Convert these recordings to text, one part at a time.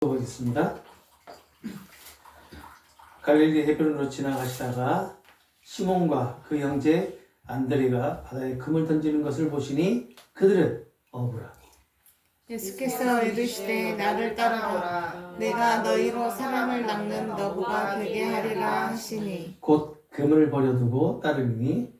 보겠습니다. 갈릴리 해변으로 지나가시다가 시몬과 그 형제 안드레가 바다에 금을 던지는 것을 보시니 그들은 억울하고 예수께서 이르시되 나를 따라오라. 내가 너희로 사람을 낚는 너구가 되게 하리라 하시니 곧 그물을 버려두고 따르니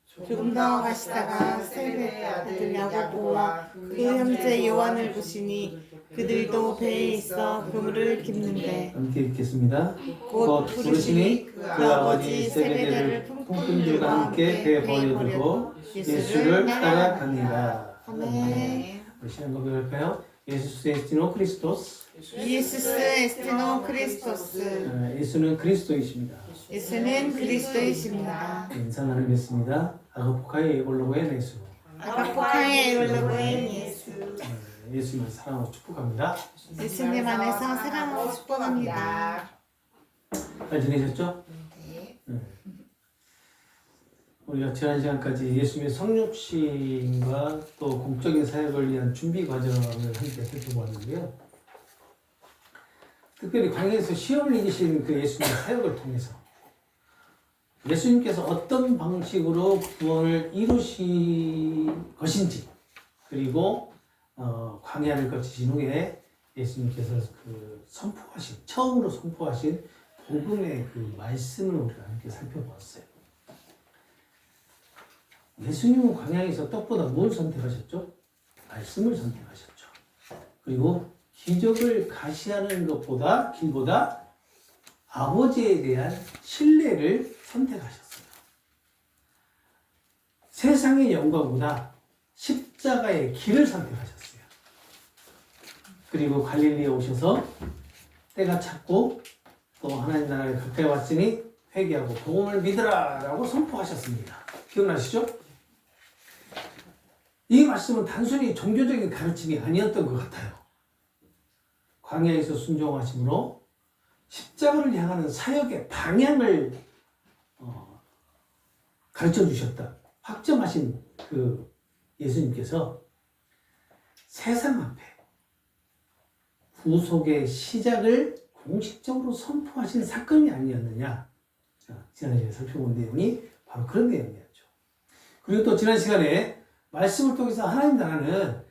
조금 더 가시다가 세베 아들 야고보와 그 형제 요한을 보시니 그들도 배에 있어 그물을 깁는데 함께 읽겠습니다. 곧 부르시니 그 아버지 세베대를 품꾼들과 함께 배에 버려두고 예수를 따라갑니다. 아멘. 우리 시간 고백할까요? 예수스 에스티노 크리스토스. 예수스 에스티노 크리스토스. 예수는 그리스도이십니다. 예수는 그리스도이십니다. 인사 나누겠습니다. 아가포카의 올로고엔 예수. 아가포카의 올로고엔 예수. 예수님을 사랑하고 축복합니다. 예수님 안에서 사랑하고 축복합니다. 잘 지내셨죠? 네. 우리가 지난 시간까지 예수님의 성육신과 또 공적인 사역을 위한 준비 과정을 함께 살펴보았는데요. 특별히 광야에서 시험을 이기신 그 예수님의 사역을 통해서 예수님께서 어떤 방식으로 구원을 이루실 것인지, 그리고 광야를 거치신 후에 예수님께서 그 처음으로 선포하신 복음의 그 말씀을 우리가 함께 살펴보았어요. 예수님은 광야에서 떡보다 뭘 선택하셨죠? 말씀을 선택하셨죠. 그리고 기적을 가시하는 길보다 아버지에 대한 신뢰를 선택하셨어요. 세상의 영광보다 십자가의 길을 선택하셨어요. 그리고 갈릴리에 오셔서 때가 찼고 또 하나님 나라에 가까이 왔으니 회개하고 복음을 믿으라 라고 선포하셨습니다. 기억나시죠? 이 말씀은 단순히 종교적인 가르침이 아니었던 것 같아요. 광야에서 순종하심으로 십자가를 향하는 사역의 방향을 가르쳐 주셨다. 확정하신 그 예수님께서 세상 앞에 구속의 시작을 공식적으로 선포하신 사건이 아니었느냐. 지난 시간에 살펴본 내용이 바로 그런 내용이었죠. 그리고 또 지난 시간에 말씀을 통해서 하나님 나라는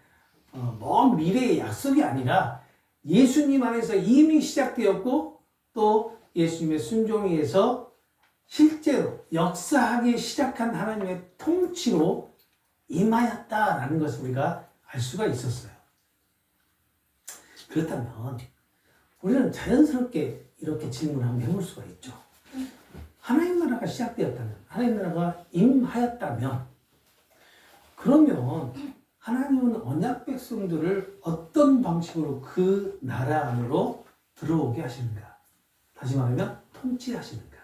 먼 미래의 약속이 아니라 예수님 안에서 이미 시작되었고 또 예수님의 순종에 의해서 실제로 역사하기 시작한 하나님의 통치로 임하였다라는 것을 우리가 알 수가 있었어요. 그렇다면 우리는 자연스럽게 이렇게 질문을 한번 해볼 수가 있죠. 하나님 나라가 시작되었다면, 하나님 나라가 임하였다면, 그러면 하나님은 언약 백성들을 어떤 방식으로 그 나라 안으로 들어오게 하시는가? 다시 말하면 통치하시는가?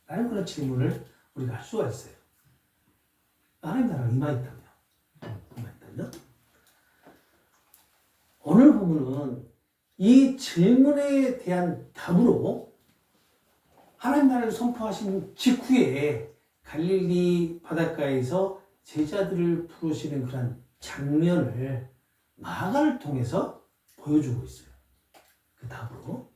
라는 그런 질문을 우리가 할 수가 있어요. 하나님 나라가 임하였다면 오늘 본문은 이 질문에 대한 답으로 하나님 나라를 선포하신 직후에 갈릴리 바닷가에서 제자들을 부르시는 그런 장면을 마가를 통해서 보여주고 있어요. 그 답으로.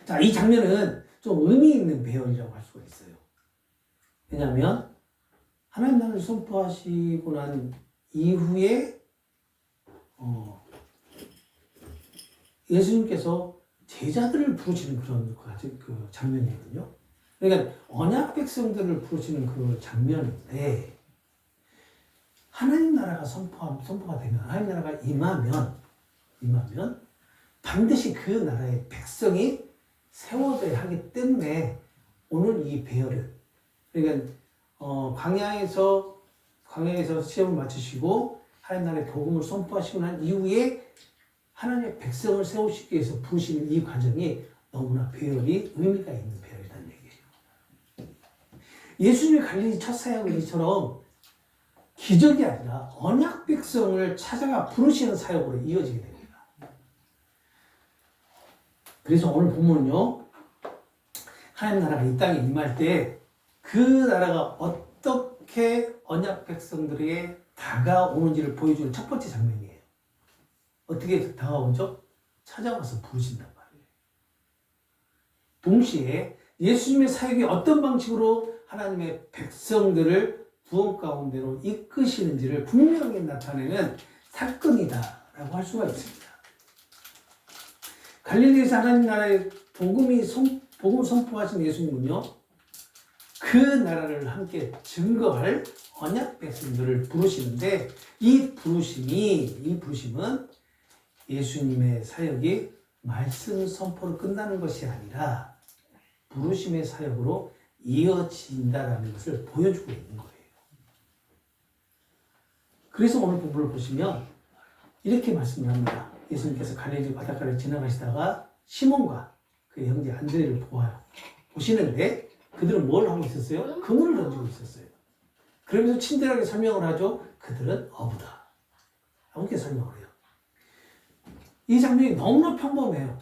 자, 이 장면은 좀 의미 있는 배열이라고 할 수가 있어요. 왜냐하면 하나님 나라를 선포하시고 난 이후에 예수님께서 제자들을 부르시는 그런 그 장면이거든요. 그러니까 언약 백성들을 부르시는 그 장면인데 하나님 나라가 선포가 되면, 하나님 나라가 임하면 반드시 그 나라의 백성이 세워져야 하기 때문에 오늘 이 배열은, 그러니까 광야에서 시험을 마치시고 하나님 나라의 복음을 선포하시고 난 이후에 하나님의 백성을 세우시기 위해서 부르시는 이 과정이 너무나 배열이 의미가 있는 배열이라는 얘기예요. 예수님의 갈릴리 첫 사역은 이처럼 기적이 아니라 언약 백성을 찾아가 부르시는 사역으로 이어지게 됩니다. 그래서 오늘 본문은요, 하나님 나라가 이 땅에 임할 때 그 나라가 어떻게 언약 백성들에게 다가오는지를 보여주는 첫 번째 장면이에요. 어떻게 다가오죠? 찾아와서 부르신단 말이에요. 동시에 예수님의 사역이 어떤 방식으로 하나님의 백성들을 구원 가운데로 이끄시는지를 분명하게 나타내는 사건이다라고 할 수가 있습니다. 갈릴리에서 하나님 나라의 복음 선포하신 예수님은요, 그 나라를 함께 증거할 언약 백성들을 부르시는데, 이 부르심은 예수님의 사역이 말씀 선포로 끝나는 것이 아니라 부르심의 사역으로 이어진다라는 것을 보여주고 있는 거예요. 그래서 오늘 본문을 보시면 이렇게 말씀을 합니다. 예수님께서 갈릴리 바닷가를 지나가시다가 시몬과 그의 형제 안드레를 보시는데 그들은 뭘 하고 있었어요? 그물을 던지고 있었어요. 그러면서 친절하게 설명을 하죠. 그들은 어부다. 이렇게 설명을 해요. 이 장면이 너무나 평범해요.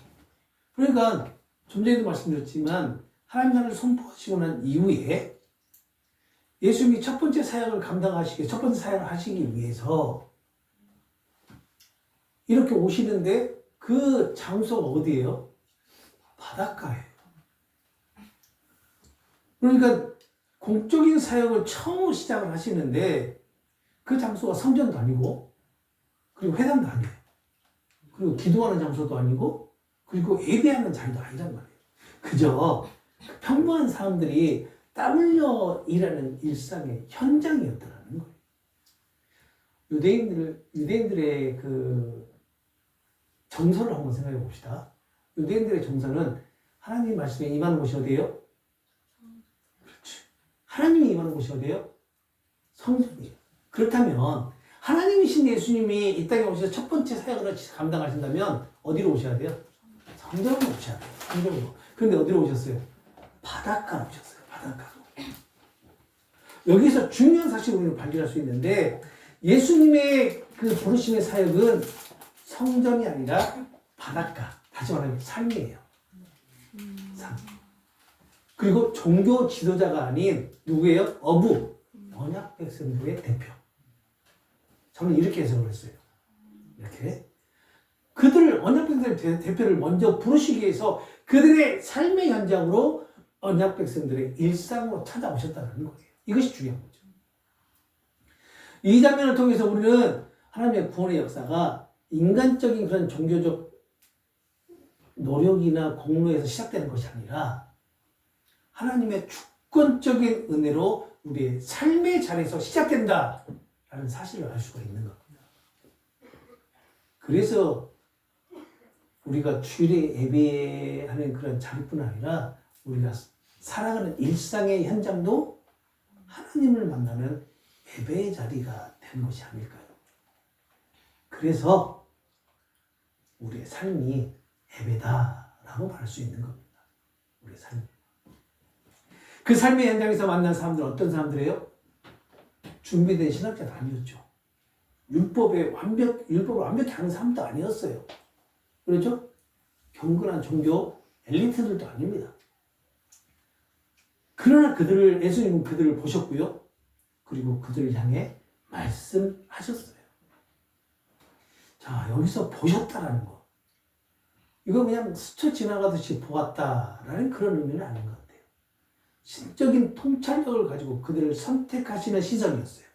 그러니까 좀 전에도 말씀드렸지만 하나님 나라를 선포하시고 난 이후에 예수님이 첫 번째 사역을 하시기 위해서 이렇게 오시는데 그 장소가 어디예요? 바닷가예요. 그러니까 공적인 사역을 처음 시작을 하시는데 그 장소가 성전도 아니고 그리고 회당도 아니에요. 그리고 기도하는 장소도 아니고 그리고 예배하는 자리도 아니란 말이에요. 그저 평범한 사람들이 땀 흘려 일하는 일상의 현장이었더라는 거예요. 유대인들의 그 정서를 한번 생각해 봅시다. 유대인들의 정서는 하나님 말씀에 임하는 곳이 어디예요? 그렇지. 하나님이 임하는 곳이 어디예요? 성전이에요. 그렇다면 하나님이신 예수님이 이 땅에 오셔서 첫 번째 사역을 감당하신다면 어디로 오셔야 돼요? 성전으로 오셔야 돼요. 성전으로. 그런데 어디로 오셨어요? 바닷가로 오셨어요. 바닷가로. 여기서 중요한 사실을 우리는 발견할 수 있는데 예수님의 그 부르심의 사역은 성전이 아니라 바닷가. 다시 말하면 삶이에요. 삶. 그리고 종교 지도자가 아닌 누구예요? 어부. 언약 백성들의 대표. 저는 이렇게 해석을 했어요. 이렇게. 그들을 언약 백성들의 대표를 먼저 부르시기 위해서 그들의 삶의 현장으로 언약 백성들의 일상으로 찾아오셨다는 거예요. 이것이 중요한 거죠. 이 장면을 통해서 우리는 하나님의 구원의 역사가 인간적인 그런 종교적 노력이나 공로에서 시작되는 것이 아니라 하나님의 주권적인 은혜로 우리의 삶의 자리에서 시작된다라는 사실을 알 수가 있는 겁니다. 그래서 우리가 주일에 예배하는 그런 자리뿐 아니라 우리가 살아가는 일상의 현장도 하나님을 만나는 예배의 자리가 되는 것이 아닐까요? 그래서 우리의 삶이 예배다라고 말할 수 있는 겁니다. 우리의 삶이. 그 삶의 현장에서 만난 사람들은 어떤 사람들이에요? 준비된 신학자도 아니었죠. 율법을 완벽히 아는 사람도 아니었어요. 그렇죠? 경건한 종교 엘리트들도 아닙니다. 그러나 예수님은 그들을 보셨고요. 그리고 그들을 향해 말씀하셨어요. 자, 여기서 보셨다라는 거. 이거 그냥 스쳐 지나가듯이 보았다라는 그런 의미는 아닌 것 같아요. 신적인 통찰력을 가지고 그들을 선택하시는 시선이었어요.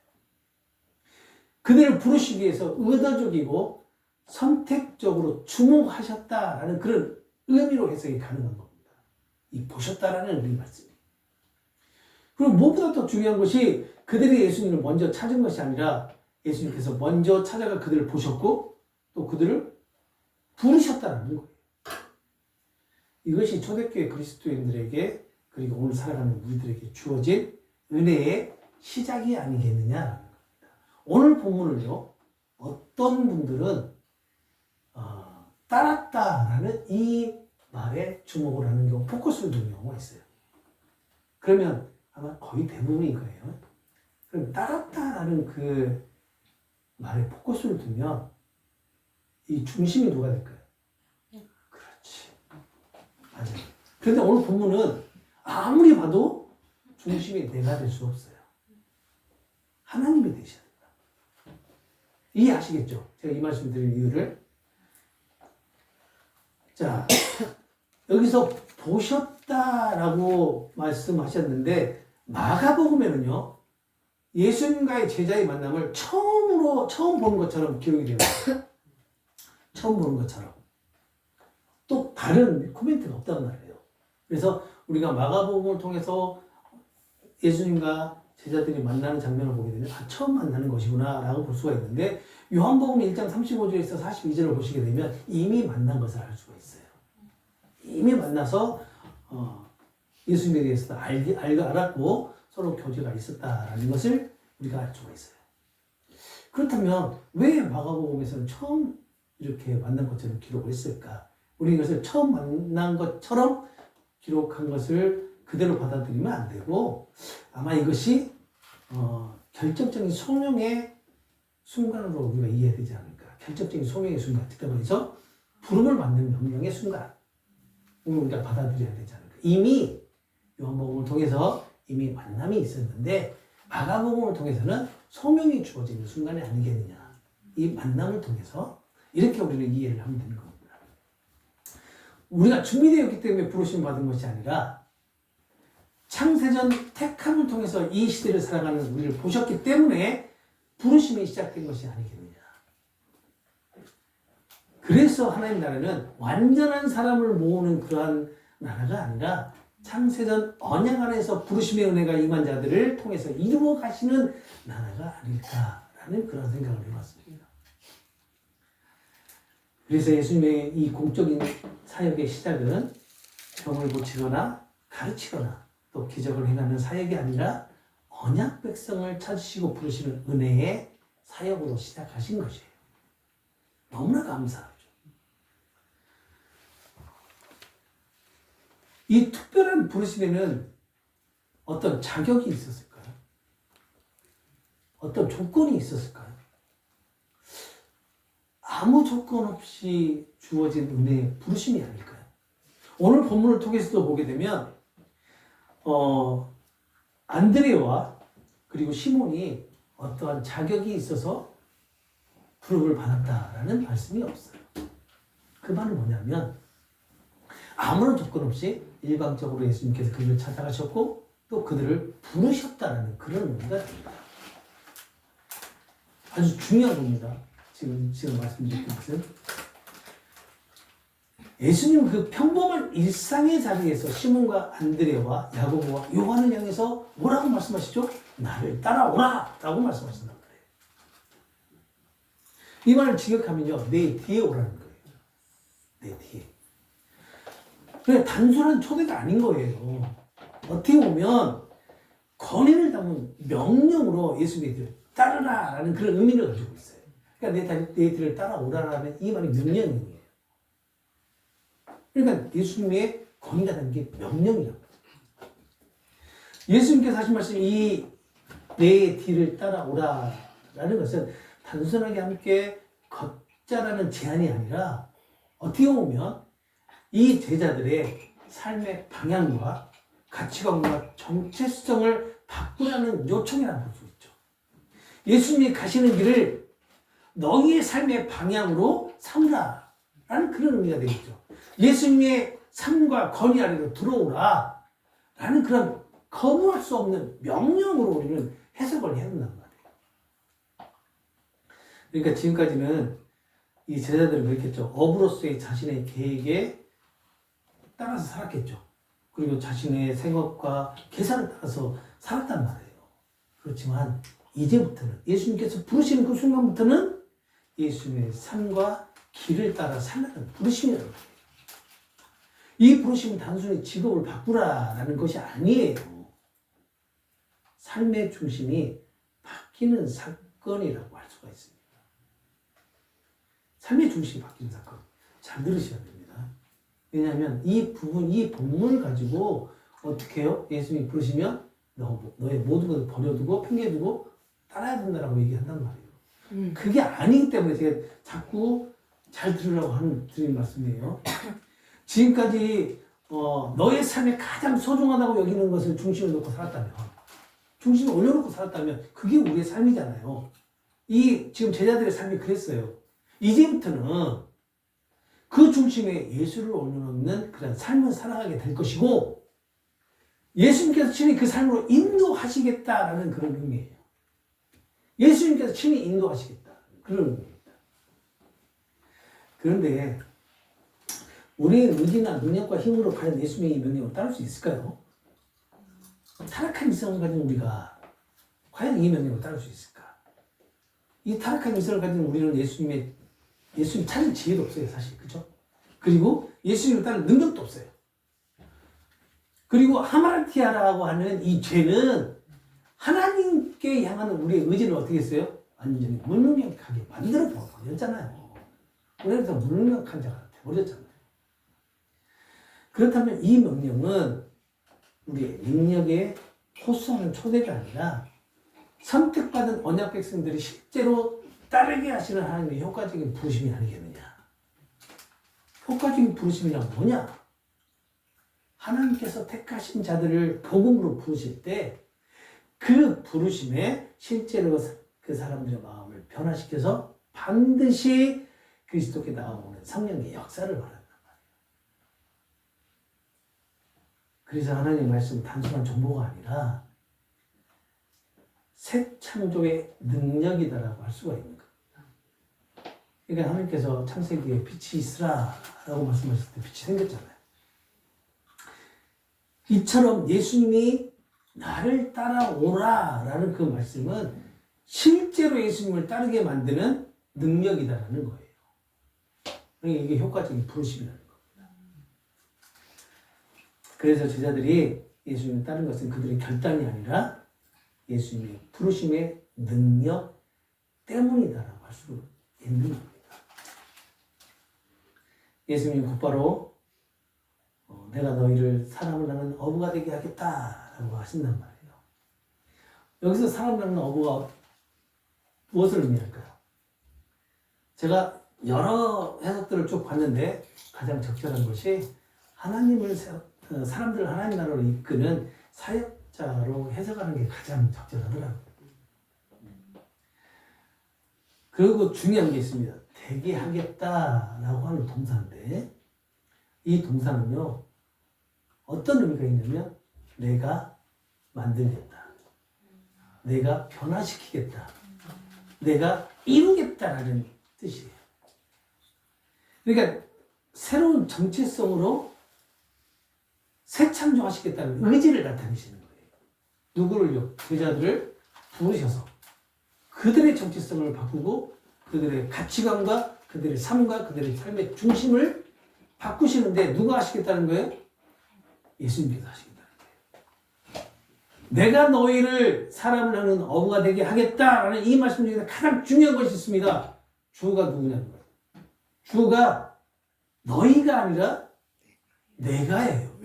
그들을 부르시기 위해서 의도적이고 선택적으로 주목하셨다라는 그런 의미로 해석이 가능한 겁니다. 이 보셨다라는 의미 말씀이에요. 그리고 무엇보다 더 중요한 것이 그들이 예수님을 먼저 찾은 것이 아니라 예수님께서 먼저 찾아가 그들을 보셨고 또 그들을 부르셨다는 거예요. 이것이 초대교회 그리스도인들에게 그리고 오늘 살아가는 우리들에게 주어진 은혜의 시작이 아니겠느냐라는 겁니다. 오늘 본문을요, 어떤 분들은 따랐다라는 이 말에 주목을 하는 경우, 포커스를 두는 경우가 있어요. 그러면 아마 거의 대부분이 거예요. 그럼 따랐다라는 그 말에 포커스를 두면 이 중심이 누가 될까요? 그렇지. 맞아요. 그런데 오늘 본문은 아무리 봐도 중심이 내가 될 수 없어요. 하나님이 되셔야 된다. 이해하시겠죠? 제가 이 말씀 드린 이유를. 자, 여기서 보셨다라고 말씀하셨는데 마가복음에는요 예수님과의 제자의 만남을 처음 보는 것처럼 기록이 돼요. 처음 보는 것처럼. 또 다른 코멘트가 없단 말이에요. 그래서 우리가 마가복음을 통해서 예수님과 제자들이 만나는 장면을 보게 되면 처음 만나는 것이구나 라고 볼 수가 있는데 요한복음 1장 35절에서 42절을 보시게 되면 이미 만난 것을 알 수가 있어요. 이미 만나서 예수님에 대해서 알았고 서로 교제가 있었다라는 것을 우리가 알 수가 있어요. 그렇다면 왜 마가복음에서는 처음 이렇게 만난 것처럼 기록을 했을까? 우리 이것을 처음 만난 것처럼 기록한 것을 그대로 받아들이면 안 되고 아마 이것이 결정적인 소명의 순간으로 우리가 이해해야 되지 않을까. 결정적인 소명의 순간, 즉 말해서 부름을 받는 명령의 순간 우리가 받아들여야 되지 않을까. 이미 요한복음을 통해서 이미 만남이 있었는데 마가복음을 통해서는 소명이 주어지는 순간이 아니겠느냐. 이 만남을 통해서 이렇게 우리는 이해를 하면 되는 겁니다. 우리가 준비되었기 때문에 부르심 받은 것이 아니라 창세전 택함을 통해서 이 시대를 살아가는 우리를 보셨기 때문에 부르심이 시작된 것이 아니겠느냐. 그래서 하나님 나라는 완전한 사람을 모으는 그러한 나라가 아니라 창세전 언약 안에서 부르심의 은혜가 임한 자들을 통해서 이루어 가시는 나라가 아닐까라는 그런 생각을 해봤습니다. 그래서 예수님의 이 공적인 사역의 시작은 병을 고치거나 가르치거나 또 기적을 행하는 사역이 아니라 언약 백성을 찾으시고 부르시는 은혜의 사역으로 시작하신 것이에요. 너무나 감사하죠. 이 특별한 부르심에는 어떤 자격이 있었을까요? 어떤 조건이 있었을까요? 아무 조건 없이 주어진 은혜의 부르심이 아닐까요? 오늘 본문을 통해서도 보게 되면 안드레와 그리고 시몬이 어떠한 자격이 있어서 부름을 받았다라는 말씀이 없어요. 그 말은 뭐냐면 아무런 조건 없이 일방적으로 예수님께서 그들을 찾아가셨고 또 그들을 부르셨다라는 그런 의미가 됩니다. 아주 중요한 겁니다. 지금 말씀드린 것은 예수님 그 평범한 일상의 자리에서 시몬과 안드레와 야고보와 요한을 향해서 뭐라고 말씀하시죠? 나를 따라오라 라고 말씀하신단 말이에요. 이 말을 직역하면요 내 뒤에 오라는 거예요. 내 뒤에. 그냥 단순한 초대가 아닌 거예요. 어떻게 보면 권위를 담은 명령으로 예수님의 따르라 라는 그런 의미를 가지고 있어요. 그러니까 내 뒤를 따라오라라는 이 말이 명령이에요. 그러니까 예수님의 권위가 담긴 명령이라고. 예수님께서 하신 말씀 내 뒤를 따라오라라는 것은 단순하게 함께 걷자라는 제안이 아니라 어떻게 보면 이 제자들의 삶의 방향과 가치관과 정체성을 바꾸라는 요청이라고 볼 수 있죠. 예수님이 가시는 길을 너희의 삶의 방향으로 삼으라라는 그런 의미가 되겠죠. 예수님의 삶과 권위 아래로 들어오라 라는 그런 거부할 수 없는 명령으로 우리는 해석을 해야 된단 말이에요. 그러니까 지금까지는 이 제자들은 그랬겠죠. 업으로서의 자신의 계획에 따라서 살았겠죠. 그리고 자신의 생업과 계산을 따라서 살았단 말이에요. 그렇지만 이제부터는 예수님께서 부르시는 그 순간부터는 예수님의 삶과 길을 따라 살라는 부르심이라는 거예요. 이 부르심은 단순히 직업을 바꾸라라는 것이 아니에요. 삶의 중심이 바뀌는 사건이라고 할 수가 있습니다. 삶의 중심이 바뀌는 사건. 잘 들으셔야 됩니다. 왜냐하면 이 본문을 가지고 어떻게 해요? 예수님이 부르시면 너의 모든 것을 버려두고 팽개두고 따라야 된다라고 얘기한단 말이에요. 그게 아니기 때문에 제가 자꾸 잘 들으라고 드리는 말씀이에요. 지금까지 너의 삶에 가장 소중하다고 여기는 것을 중심에 놓고 살았다면, 중심에 올려놓고 살았다면 그게 우리의 삶이잖아요. 지금 제자들의 삶이 그랬어요. 이제부터는 그 중심에 예수를 올려놓는 그런 삶을 살아가게 될 것이고 예수님께서 친히 그 삶으로 인도하시겠다라는 그런 의미예요. 예수님께서 친히 인도하시겠다. 그런 의미입니다. 그런데 우리의 의지나 능력과 힘으로 과연 예수님의 명령을 따를 수 있을까요? 타락한 이성을 가진 우리가 과연 이 명령을 따를 수 있을까? 이 타락한 이성을 가진 우리는 예수님 찾을 지혜도 없어요, 사실. 그죠? 그리고 예수님을 따를 능력도 없어요. 그리고 하마르티아라고 하는 이 죄는 하나님께 향하는 우리의 의지를 어떻게 했어요? 완전히 무능력하게 만들어 버렸잖아요. 그래서 무능력한 자가 되어버렸잖아요. 그렇다면 이 명령은 우리의 능력에 호소하는 초대가 아니라 선택받은 언약 백성들이 실제로 따르게 하시는 하나님의 효과적인 부르심이 아니겠느냐. 효과적인 부르심이란 뭐냐? 하나님께서 택하신 자들을 복음으로 부르실 때 그 부르심에 실제로 그 사람들의 마음을 변화시켜서 반드시 그리스도께 나아오는 성령의 역사를 말한단 말이에요. 그래서 하나님의 말씀은 단순한 정보가 아니라 새 창조의 능력이다라고 할 수가 있는 겁니다. 그러니까 하나님께서 창세기에 빛이 있으라라고 말씀하셨을 때 빛이 생겼잖아요. 이처럼 예수님이 나를 따라오라라는 그 말씀은 실제로 예수님을 따르게 만드는 능력이다라는 거예요. 그러니까 이게 효과적인 부르심이라는 겁니다. 그래서 제자들이 예수님을 따른 것은 그들의 결단이 아니라 예수님의 부르심의 능력 때문이다라고 할 수 있는 겁니다. 예수님이 곧바로 내가 너희를 사람을 낳는 어부가 되게 하겠다라고 하신단 말이에요. 여기서 사람 낳는 어부가 무엇을 의미할까요? 제가 여러 해석들을 쭉 봤는데 가장 적절한 것이 사람들을 하나님 나라로 이끄는 사역자로 해석하는 게 가장 적절하더라고요. 그리고 중요한 게 있습니다. 되게 하겠다라고 하는 동사인데 이 동사는요 어떤 의미가 있냐면 내가 만들겠다, 내가 변화시키겠다, 내가 이루겠다라는 뜻이에요. 그러니까 새로운 정체성으로 새 창조하시겠다는 의지를 나타내시는 거예요. 누구를요? 제자들을 부르셔서 그들의 정체성을 바꾸고 그들의 가치관과 그들의 삶과 그들의 삶의 중심을 바꾸시는데 누가 하시겠다는 거예요? 예수님께서 하시겠다는 거예요. 내가 너희를 사람을 하는 어부가 되게 하겠다라는 이 말씀 중에서 가장 중요한 것이 있습니다. 주가 누구냐는 거예요. 주가 너희가 아니라 내가예요.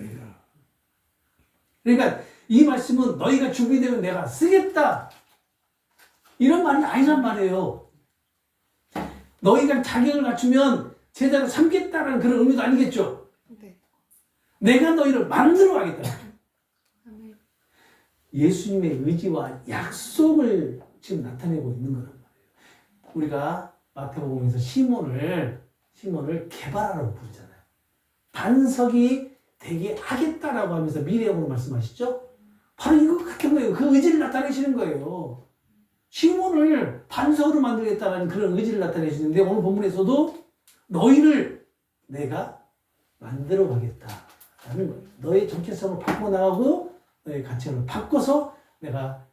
그러니까 이 말씀은 너희가 준비되면 내가 쓰겠다. 이런 말이 아니란 말이에요. 너희가 자격을 갖추면 제자로 삼겠다는 그런 의미도 아니겠죠. 네. 내가 너희를 만들어 가겠다. 예수님의 의지와 약속을 지금 나타내고 있는 거란 말이에요. 우리가 마태복음에서 시몬을 개발하라고 부르잖아요. 반석이 되게 하겠다라고 하면서 미래형으로 말씀하시죠. 바로 이거 같은 거예요. 그 의지를 나타내시는 거예요. 시몬을 반석으로 만들겠다는 그런 의지를 나타내시는데 오늘 본문에서도 너희를 내가 만들어 가겠다라는 거예요. 너의 정체성을 바꿔나가고 너의 가치관을 바꿔서 내가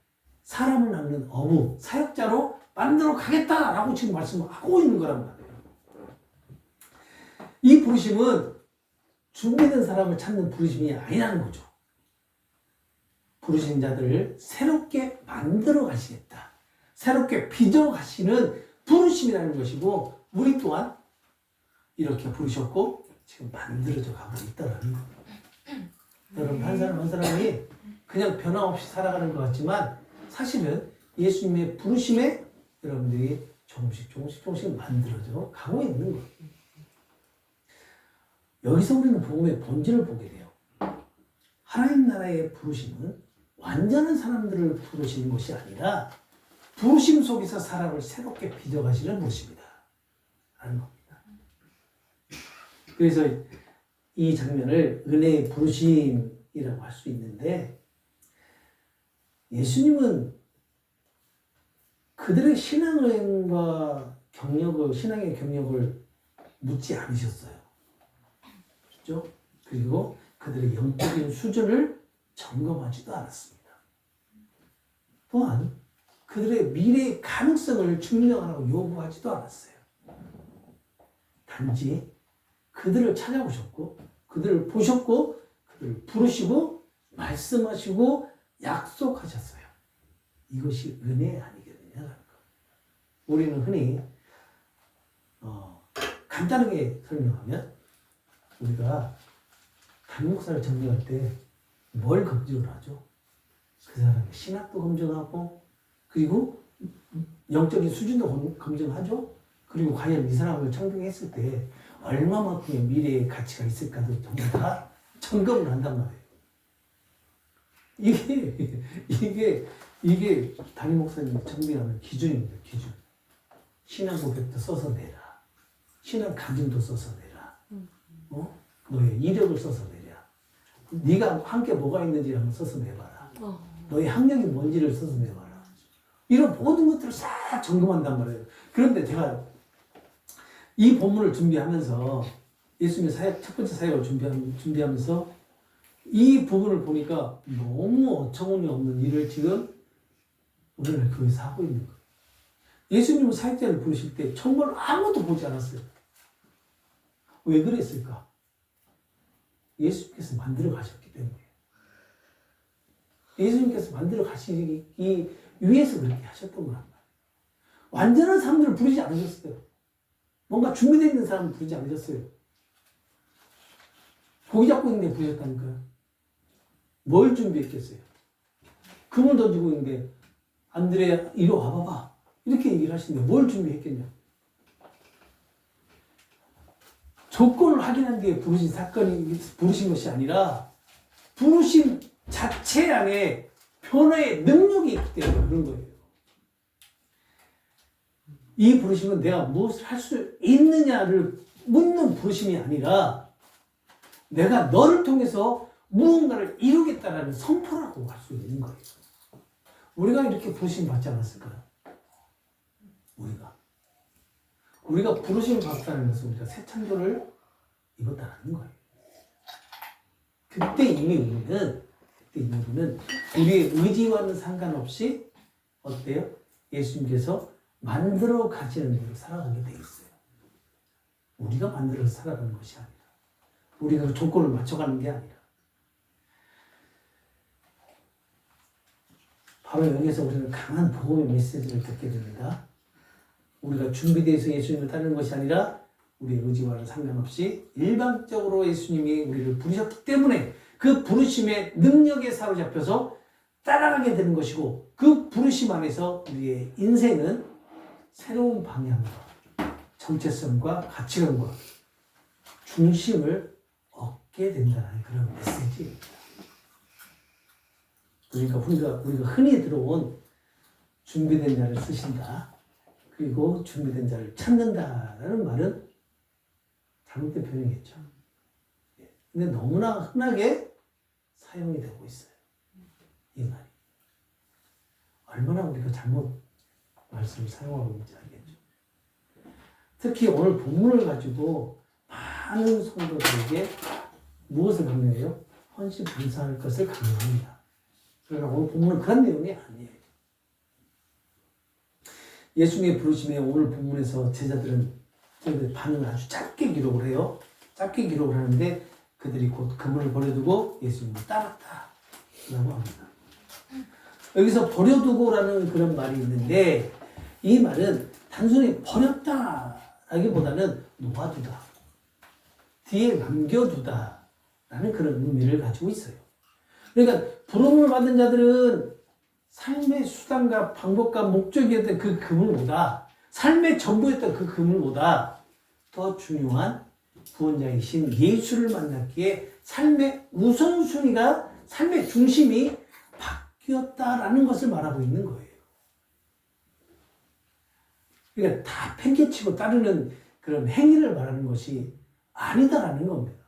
사람을 낳는 어부, 사역자로 만들어 가겠다라고 지금 말씀하고 있는 거란 말이에요. 이 부르심은 준비된 사람을 찾는 부르심이 아니라는 거죠. 부르신 자들을 새롭게 만들어 가시겠다. 새롭게 빚어 가시는 부르심이라는 것이고 우리 또한 이렇게 부르셨고 지금 만들어져 가고 있다는 겁니다. 여러분 한 사람 한 사람이 그냥 변함없이 살아가는 것 같지만 사실은 예수님의 부르심에 여러분들이 조금씩 만들어져 가고 있는 거예요. 여기서 우리는 복음의 본질을 보게 돼요. 하나님 나라의 부르심은 완전한 사람들을 부르시는 것이 아니라 부르심 속에서 사람을 새롭게 빚어가시는 부르심이다 라는 겁니다. 그래서 이 장면을 은혜의 부르심이라고 할 수 있는데 예수님은 그들의 신앙과 경력을, 신앙의 경력을 묻지 않으셨어요. 그렇죠? 그리고 그들의 영적인 수준을 점검하지도 않았습니다. 또한 그들의 미래의 가능성을 증명하라고 요구하지도 않았어요. 단지 그들을 찾아오셨고, 그들을 보셨고, 그들을 부르시고, 말씀하시고, 약속하셨어요. 이것이 은혜 아니겠느냐. 우리는 흔히 간단하게 설명하면 우리가 담임 목사를 점령할 때 뭘 검증을 하죠? 그 사람의 신학도 검증하고 그리고 영적인 수준도 검증하죠. 그리고 과연 이 사람을 청정했을 때 얼마만큼의 미래의 가치가 있을까도 전부 다 점검을 한단 말이에요. 이게 담임 목사님이 정비하는 기준입니다. 기준. 신앙 고백도 써서 내라. 신앙 간증도 써서 내라. 너의 이력을 써서 내라. 네가 함께 뭐가 있는지 한번 써서 내봐라. 너의 학력이 뭔지를 써서 내봐라. 이런 모든 것들을 싹 점검한단 말이에요. 그런데 제가 이 본문을 준비하면서 예수님의 사역, 첫 번째 사역을 준비하면서 이 부분을 보니까 너무 어처구니 없는 일을 지금 우리는 교회에서 하고 있는 거예요. 예수님은 사역자를 부르실 때 정말 아무것도 보지 않았어요. 왜 그랬을까? 예수님께서 만들어 가셨기 때문에. 예수님께서 만들어 가시기 위해서 그렇게 하셨던 거란 말이에요. 완전한 사람들을 부르지 않으셨어요. 뭔가 준비되어 있는 사람을 부르지 않으셨어요. 고기 잡고 있는데 부르셨다니까요. 뭘 준비했겠어요? 금을 던지고 있는데 안드레야 이리 와봐봐. 이렇게 얘기를 하시는데 뭘 준비했겠냐? 조건을 확인한 뒤에 부르신 것이 아니라 부르심 자체 안에 변화의 능력이 있기 때문에 그런 거예요. 이 부르심은 내가 무엇을 할 수 있느냐를 묻는 부르심이 아니라 내가 너를 통해서 무언가를 이루겠다라는 선포라고 할 수 있는 거예요. 우리가 이렇게 부르심 받지 않았을까요? 우리가 부르심을 받았다는 것은 우리가 새 창조를 입었다는 거예요. 그때 이미 우리는 우리의 의지와는 상관없이 어때요? 예수님께서 만들어 가시는 대로 살아가게 돼 있어요. 우리가 만들어서 살아가는 것이 아니라 우리가 그 조건을 맞춰가는 게 아니라 바로 여기서 우리는 강한 복음의 메시지를 듣게 됩니다. 우리가 준비되어서 예수님을 따르는 것이 아니라 우리의 의지와는 상관없이 일방적으로 예수님이 우리를 부르셨기 때문에 그 부르심의 능력에 사로잡혀서 따라가게 되는 것이고 그 부르심 안에서 우리의 인생은 새로운 방향과 정체성과 가치관과 중심을 얻게 된다는 그런 메시지입니다. 우리가 흔히 들어온 준비된 자를 쓰신다. 그리고 준비된 자를 찾는다라는 말은 잘못된 표현이겠죠. 근데 너무나 흔하게 사용이 되고 있어요. 이 말이. 얼마나 우리가 잘못 말씀을 사용하고 있는지 알겠죠. 특히 오늘 본문을 가지고 많은 성도들에게 무엇을 강요해요? 헌신 봉사할 것을 강요합니다. 그러나 오늘 본문은 그런 내용이 아니에요. 예수님의 부르심에 오늘 본문에서 제자들은 반응을 아주 짧게 기록을 해요. 짧게 기록을 하는데 그들이 곧 그물을 버려두고 예수님을 따랐다 라고 합니다. 여기서 버려두고라는 그런 말이 있는데 이 말은 단순히 버렸다라기보다는 놓아두다, 뒤에 남겨두다 라는 그런 의미를 가지고 있어요. 그러니까 부름을 받은 자들은 삶의 수단과 방법과 목적이었던 그 그물보다 삶의 전부였던 그 그물보다 더 중요한 구원자이신 예수를 만났기에 삶의 우선순위가 삶의 중심이 바뀌었다라는 것을 말하고 있는 거예요. 그러니까 다 팽개치고 따르는 그런 행위를 말하는 것이 아니다라는 겁니다.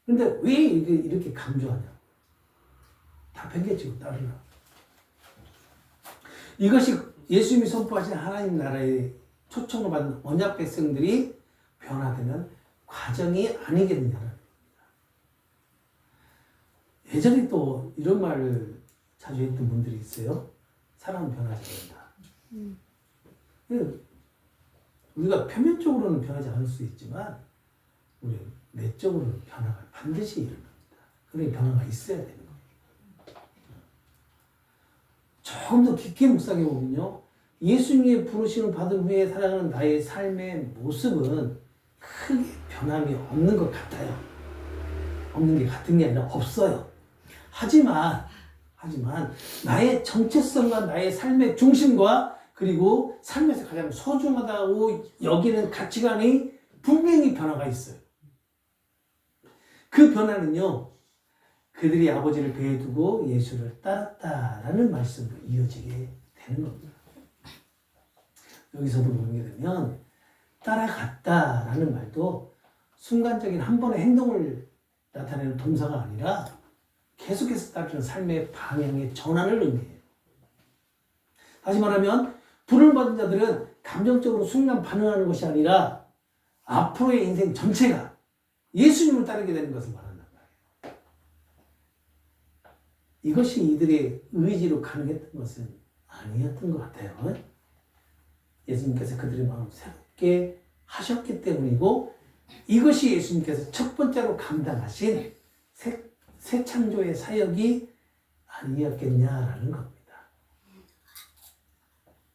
그런데 왜 이렇게 강조하냐? 다 팽개치고 따르라. 이것이 예수님이 선포하신 하나님 나라의 초청을 받은 언약 백성들이 변화되는 과정이 아니겠느냐는 겁니다. 예전에 또 이런 말을 자주 했던 분들이 있어요. 사람은 변하지 않는다. 우리가 표면적으로는 변하지 않을 수 있지만 우리 내적으로는 변화가 반드시 일어납니다. 그러니 변화가 있어야 되는 거예요. 조금 더 깊게 묵상해 보면요, 예수님의 부르심을 받은 후에 살아가는 나의 삶의 모습은 크게 변함이 없는 것 같아요. 없는 게 같은 게 아니라 없어요. 하지만 나의 정체성과 나의 삶의 중심과 그리고 삶에서 가장 소중하다고 여기는 가치관이 분명히 변화가 있어요. 그 변화는요, 그들이 아버지를 배에 두고 예수를 따랐다라는 말씀으로 이어지게 되는 겁니다. 여기서도 보게 되면 따라갔다라는 말도 순간적인 한 번의 행동을 나타내는 동사가 아니라 계속해서 따르는 삶의 방향의 전환을 의미해요. 다시 말하면 부름을 받은 자들은 감정적으로 순간 반응하는 것이 아니라 앞으로의 인생 전체가 예수님을 따르게 되는 것을 말한단 말이에요. 이것이 이들의 의지로 가능했던 것은 아니었던 것 같아요. 예수님께서 그들의 마음을 새롭게 하셨기 때문이고, 이것이 예수님께서 첫 번째로 감당하신 새 창조의 사역이 아니었겠냐라는 겁니다.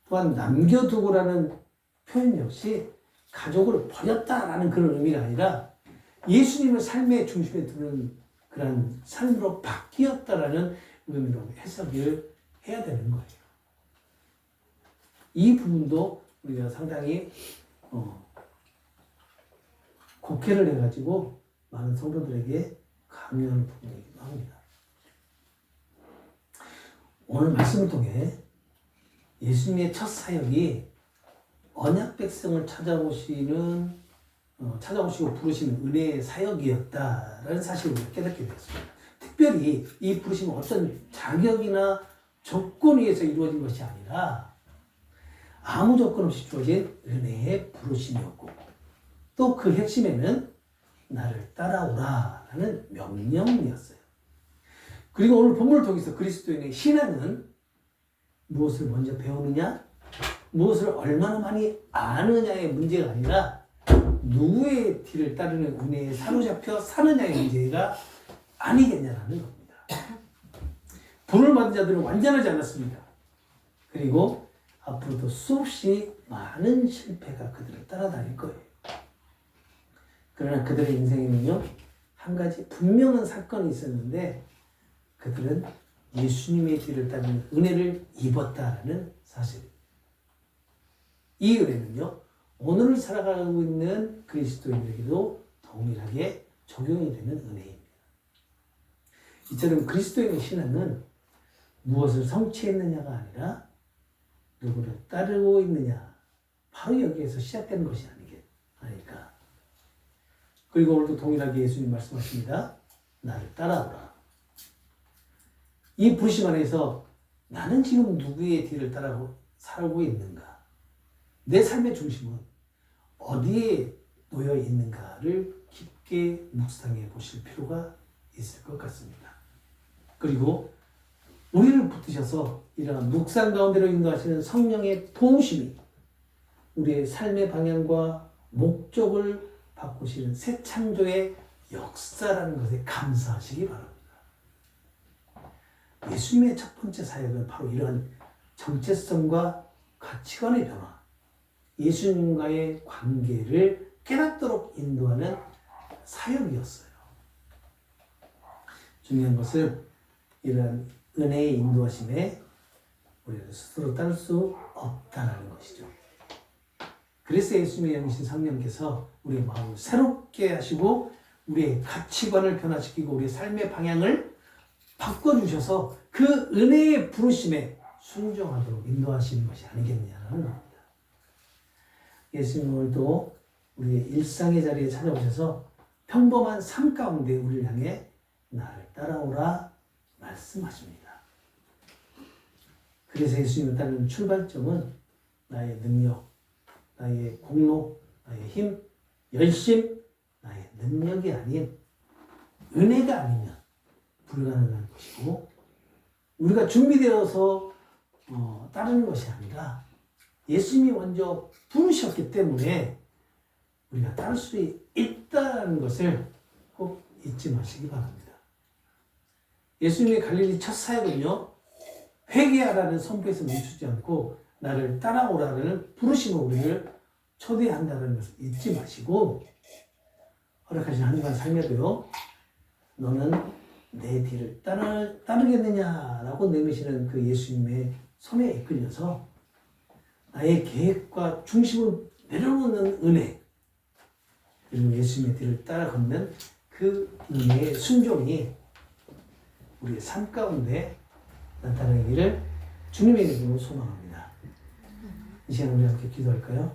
또한 남겨두고라는 표현 역시 가족을 버렸다라는 그런 의미가 아니라 예수님을 삶의 중심에 두는 그런 삶으로 바뀌었다라는 의미로 해석을 해야 되는 거예요. 이 부분도 우리가 상당히 곡해를 해가지고 많은 성도들에게 강요하는 부분이기도 합니다. 오늘 말씀을 통해 예수님의 첫 사역이 언약 백성을 찾아오시고 부르시는 은혜의 사역이었다라는 사실을 우리가 깨닫게 되었습니다. 특별히 이 부르심은 어떤 자격이나 조건에 의해서 이루어진 것이 아니라 아무 조건 없이 주어진 은혜의 부르심이었고, 또 그 핵심에는 나를 따라오라라는 명령이었어요. 그리고 오늘 본문을 통해서 그리스도인의 신앙은 무엇을 먼저 배우느냐, 무엇을 얼마나 많이 아느냐의 문제가 아니라 누구의 뒤를 따르는 은혜에 사로잡혀 사느냐의 문제가 아니겠냐라는 겁니다. 부름을 받은 자들은 완전하지 않았습니다. 그리고 앞으로도 수없이 많은 실패가 그들을 따라다닐 거예요. 그러나 그들의 인생에는요, 한 가지 분명한 사건이 있었는데 그들은 예수님의 뒤를 따르는 은혜를 입었다라는 사실입니다. 이 은혜는요, 오늘을 살아가고 있는 그리스도인에게도 동일하게 적용이 되는 은혜입니다. 이처럼 그리스도인의 신앙은 무엇을 성취했느냐가 아니라 누구를 따르고 있느냐, 바로 여기에서 시작되는 것이 아닐까. 그리고 오늘도 동일하게 예수님 말씀하십니다. 나를 따라오라. 이 부르심 안에서 나는 지금 누구의 뒤를 따라 살고 있는가? 내 삶의 중심은 어디에 놓여 있는가를 깊게 묵상해 보실 필요가 있을 것 같습니다. 그리고 우리를 붙드셔서 이러한 묵상 가운데로 인도하시는 성령의 도우심이 우리의 삶의 방향과 목적을 바꾸시는 새 창조의 역사라는 것에 감사하시기 바랍니다. 예수님의 첫 번째 사역은 바로 이러한 정체성과 가치관의 변화, 예수님과의 관계를 깨닫도록 인도하는 사역이었어요. 중요한 것은 이러한 은혜의 인도하심에 우리는 스스로 따를 수 없다는 것이죠. 그래서 예수님의 영이신 성령께서 우리의 마음을 새롭게 하시고 우리의 가치관을 변화시키고 우리의 삶의 방향을 바꿔주셔서 그 은혜의 부르심에 순종하도록 인도하시는 것이 아니겠냐는 겁니다. 예수님 오늘도 우리의 일상의 자리에 찾아오셔서 평범한 삶 가운데 우리를 향해 나를 따라오라 말씀하십니다. 그래서 예수님을 따르는 출발점은 나의 능력, 나의 공로, 나의 힘, 열심, 나의 능력이 아닌 은혜가 아니면 불가능한 것이고, 우리가 준비되어서 따르는 것이 아니라 예수님이 먼저 부르셨기 때문에 우리가 따를 수 있다는 것을 꼭 잊지 마시기 바랍니다. 예수님의 갈릴리 첫 사역은요, 회개하라는 선포에서 멈추지 않고 나를 따라오라는 부르심으로 우리를 초대한다는 것을 잊지 마시고, 허락하신 하나님의 삶에도요, 너는 내 뒤를 따르겠느냐라고 내미시는 그 예수님의 손에 이끌려서 나의 계획과 중심을 내려놓는 은혜, 그리고 예수님의 뒤를 따라 걷는 그 은혜의 순종이 우리의 삶 가운데 나타나기를 주님의 이름으로 소망합니다. 이 시간 우리 함께 기도할까요?